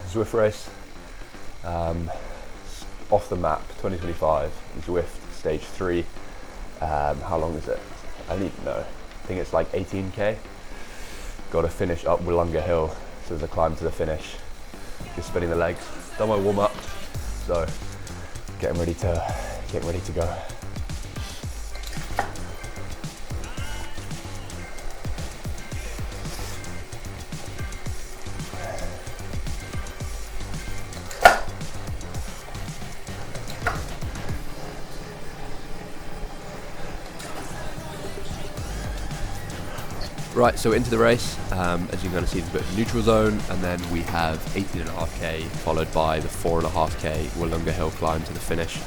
Zwift race, off the MAAP 2025, Zwift stage 3. How long is it? I don't even know. I think it's like 18k. Got to finish up Willunga Hill, so there's a climb to the finish. Just spinning the legs. Done my warm up, so getting ready to go. Right, so into the race, as you can kind of see, there's a bit of a neutral zone, and then we have 18.5k followed by the 4.5k Willunga Hill climb to the finish.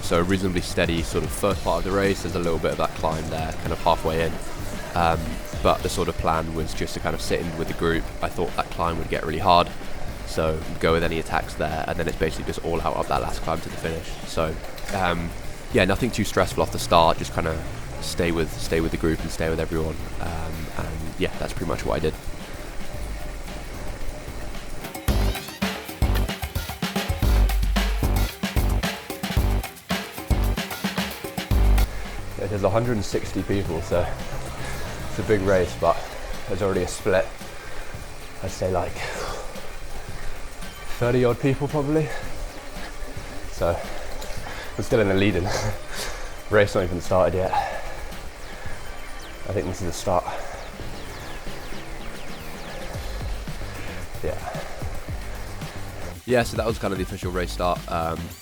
So a reasonably steady sort of first part of the race. There's a little bit of that climb there, kind of halfway in. But the sort of plan was just to kind of sit in with the group. I thought that climb would get really hard, so go with any attacks there, and then it's basically just all out up that last climb to the finish. So yeah, nothing too stressful off the start, just kind of stay with the group and stay with everyone, and yeah, that's pretty much what I did. Yeah, there's 160 people, so it's a big race, but there's already a split. I'd say like 30 odd people probably, so we're still in the lead, and race not even started yet. I think this is the start. Yeah, so that was kind of the official race start,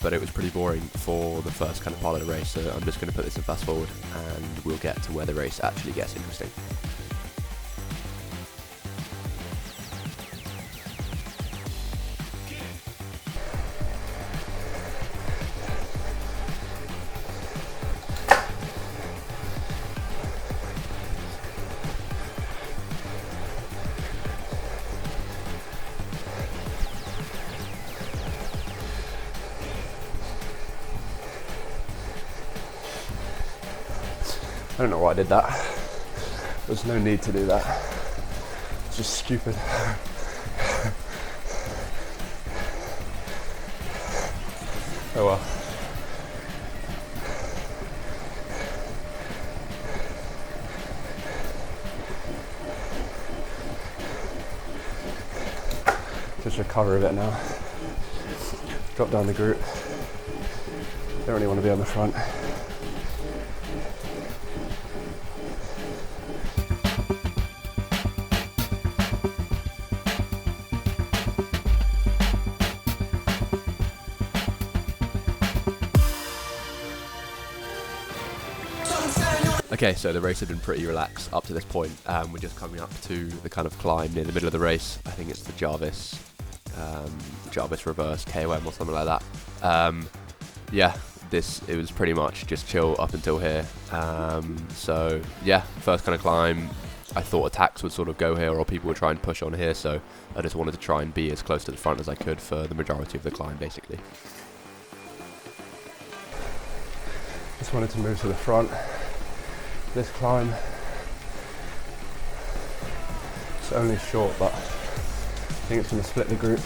but it was pretty boring for the first kind of part of the race, so I'm just going to put this in fast forward and we'll get to where the race actually gets interesting. I don't know why I did that. There's no need to do that. It's just stupid. Oh well. Just recover a bit now. Drop down the group. Don't really want to be on the front. Okay, so the race had been pretty relaxed up to this point. We're just coming up to the kind of climb near the middle of the race. I think it's the Jarvis reverse KOM or something like that. Yeah, it was pretty much just chill up until here. So yeah, first kind of climb. I thought attacks would sort of go here, or people would try and push on here. So I just wanted to try and be as close to the front as I could for the majority of the climb, basically. Just wanted to move to the front. This climb, it's only short, but I think it's going to split the group,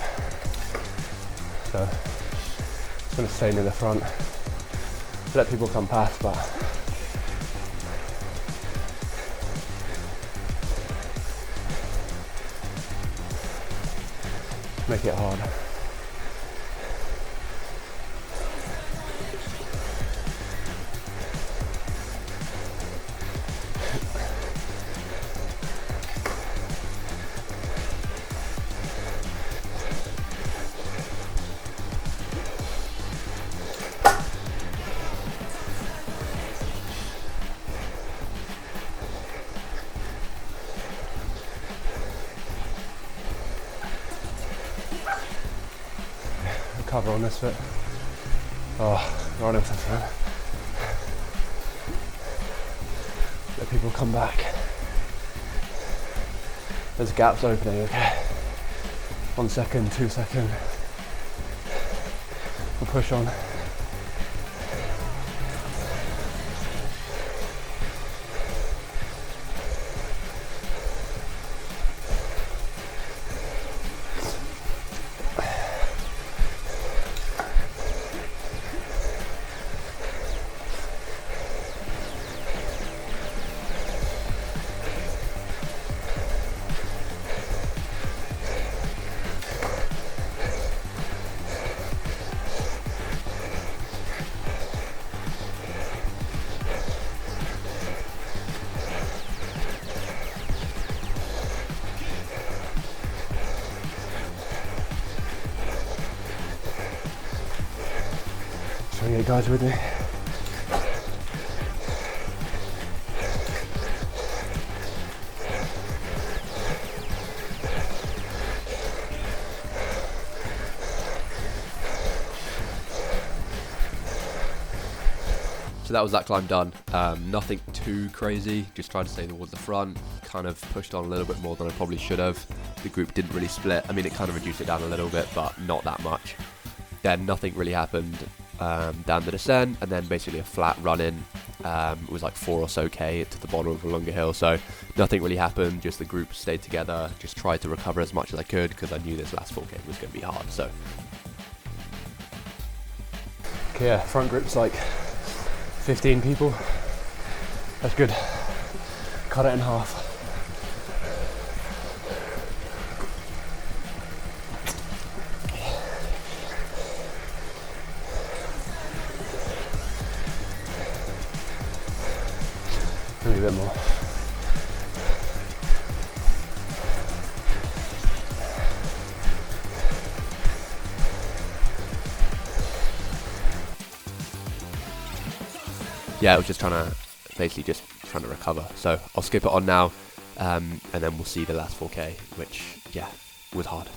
so it's going to stay near the front, let people come past, but make it hard. Cover on this bit. Oh, right into the front. Let people come back. There's gaps opening, okay? 1 second, 2 seconds. We'll push on. trying to get guys with me. So that was that climb done. Nothing too crazy, just tried to stay towards the front, kind of pushed on a little bit more than I probably should have. The group didn't really split. I mean, it kind of reduced it down a little bit, but not that much. Then nothing really happened down the descent, and then basically a flat run in. It was like 4 or so K to the bottom of Willunga Hill, so nothing really happened, just the group stayed together, just tried to recover as much as I could, because I knew this last 4K was going to be hard, so. Okay, yeah, front group's like 15 people. That's good. Cut it in half. Maybe a bit more. Yeah, I was just trying to recover. So I'll skip it on now, and then we'll see the last 4K, which, yeah, was hard.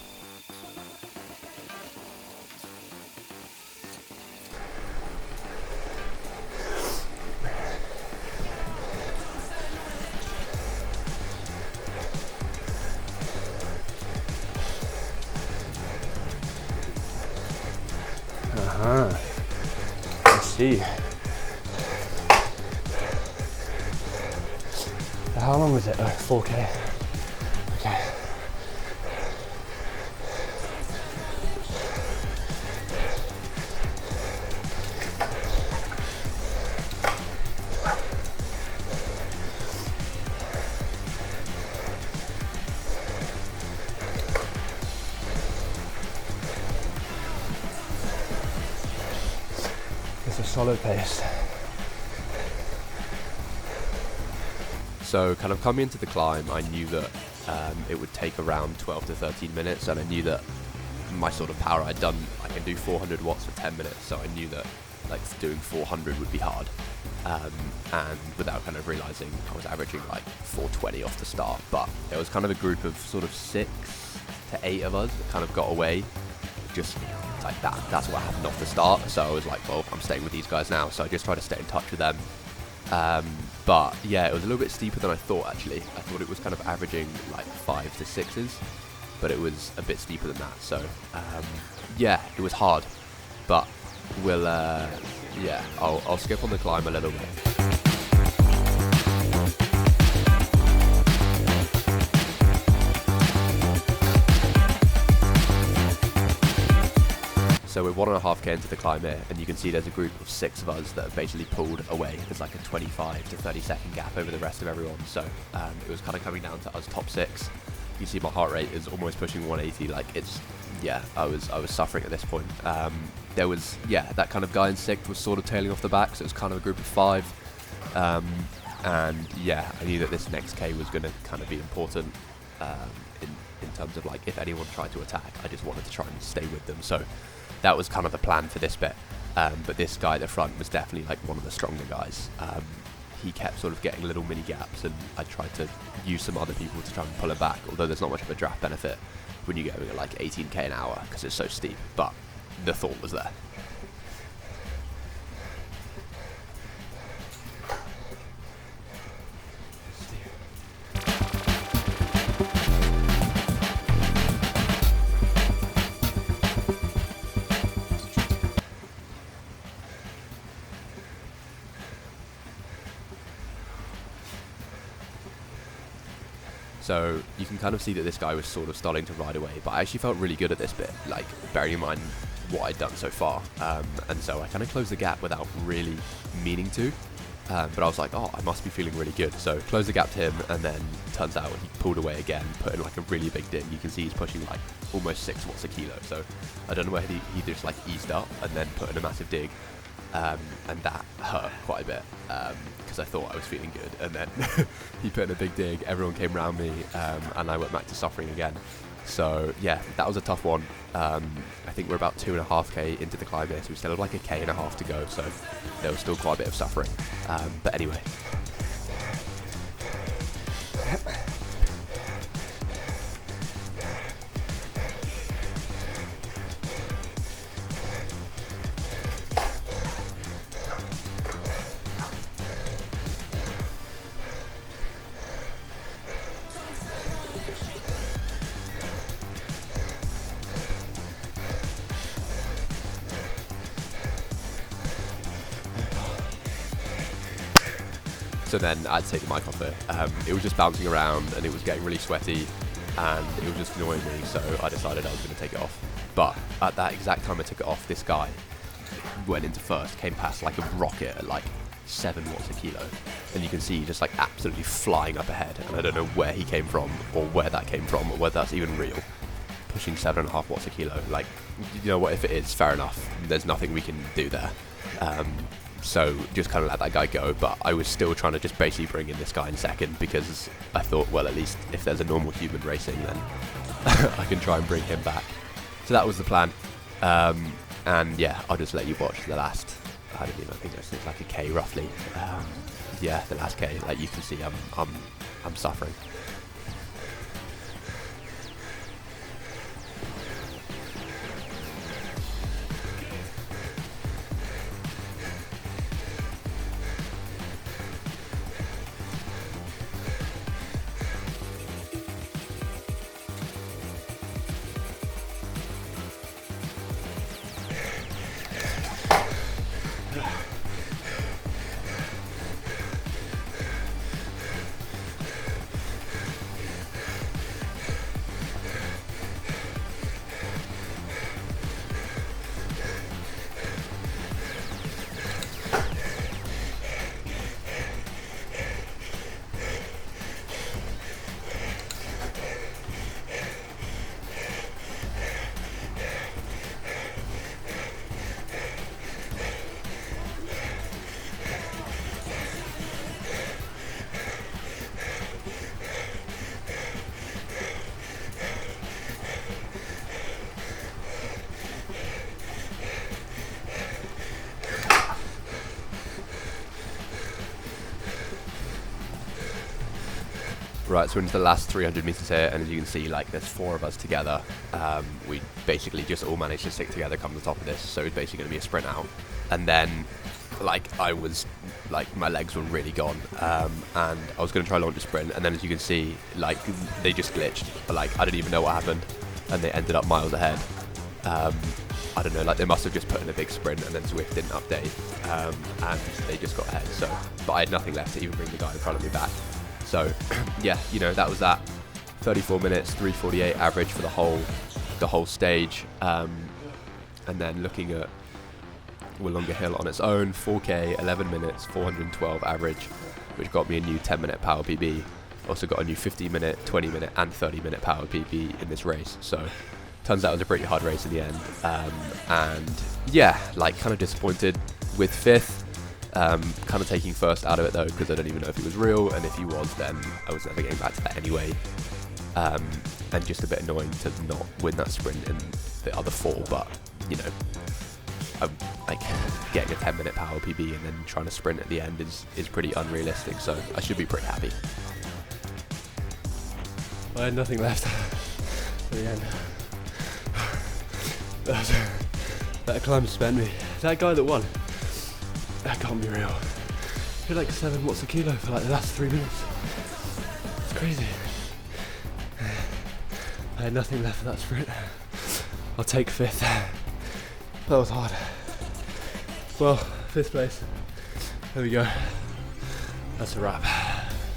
Let's see. How long was it? 4K. Okay. It's a solid pace. So kind of coming into the climb, I knew that it would take around 12 to 13 minutes, and I knew that my sort of power I can do 400 watts for 10 minutes, so I knew that like doing 400 would be hard. And without kind of realizing, I was averaging like 420 off the start, but there was kind of a group of sort of 6 to 8 of us that kind of got away, just like that. That's what happened off the start, so I was like, well, I'm staying with these guys now, so I just tried to stay in touch with them. But yeah, it was a little bit steeper than I thought actually. I thought it was kind of averaging like 5 to 6s, but it was a bit steeper than that. So yeah, it was hard, but we'll yeah, I'll skip on the climb a little bit. So we're 1.5K into the climb here, and you can see there's a group of 6 of us that have basically pulled away. There's like a 25 to 30 second gap over the rest of everyone. So it was kind of coming down to us top 6. You see my heart rate is almost pushing 180. Like it's, yeah, I was suffering at this point. There was, yeah, that kind of guy in 6th was sort of tailing off the back, so it was kind of a group of 5. And yeah, I knew that this next K was going to kind of be important in terms of like if anyone tried to attack, I just wanted to try and stay with them. So that was kind of the plan for this bit. But this guy at the front was definitely like one of the stronger guys. He kept sort of getting little mini gaps, and I tried to use some other people to try and pull him back, although there's not much of a draft benefit when you're going at like 18k an hour because it's so steep, but the thought was there. So you can kind of see that this guy was sort of starting to ride away, but I actually felt really good at this bit, like bearing in mind what I'd done so far. And so I kind of closed the gap without really meaning to, but I was like, oh, I must be feeling really good. So closed the gap to him, and then turns out he pulled away again, put in like a really big dig. You can see he's pushing like almost 6 watts a kilo. So I don't know whether he just like eased up and then put in a massive dig. And that hurt quite a bit because I thought I was feeling good, and then he put in a big dig, everyone came around me, and I went back to suffering again. So yeah, that was a tough one. I think we're about 2.5k into the climb here, so we still have like 1.5k to go, so there was still quite a bit of suffering. But anyway. So then I had to take the mic off it. It was just bouncing around and it was getting really sweaty and it was just annoying me, so I decided I was going to take it off. But at that exact time I took it off, this guy went into first, came past like a rocket at like 7 watts a kilo. And you can see just like absolutely flying up ahead, and I don't know where he came from or where that came from or whether that's even real. Pushing 7.5 watts a kilo, like, you know what, if it is, fair enough. There's nothing we can do there. So just kind of let that guy go, but I was still trying to just basically bring in this guy in second, because I thought, well, at least if there's a normal human racing, then I can try and bring him back. So that was the plan. And yeah, I'll just let you watch the last, I don't even, I think it's like 1k roughly. Yeah, the last k, like you can see, I'm suffering. Right, so we're into the last 300 meters here, and as you can see, like, there's 4 of us together. We basically just all managed to stick together come to the top of this, so it's basically going to be a sprint out. And then, like, I was, like, my legs were really gone, and I was going to try launch a sprint, and then as you can see, like, they just glitched. Like, I didn't even know what happened, and they ended up miles ahead. I don't know, like, they must have just put in a big sprint, and then Zwift didn't update, and they just got ahead. So, but I had nothing left to even bring the guy in front of me back. So yeah, you know, that was that. 34 minutes, 3:48 average for the whole stage. And then looking at Willunga Hill on its own, 4k, 11 minutes, 412 average, which got me a new 10-minute power PB. Also got a new 15-minute, 20-minute, and 30-minute power PB in this race. So turns out it was a pretty hard race in the end. And yeah, like, kind of disappointed with 5th. Kind of taking first out of it though, because I don't even know if he was real, and if he was, then I was never getting back to that anyway. And just a bit annoying to not win that sprint in the other 4, but you know, like, getting a 10-minute power PB and then trying to sprint at the end is pretty unrealistic, so I should be pretty happy. I had nothing left at the end. That climb spent me. That guy that won, that can't be real. He had like 7 watts a kilo for like the last 3 minutes. It's crazy. I had nothing left for that sprint. I'll take 5th. That was hard. Well, 5th place. There we go. That's a wrap.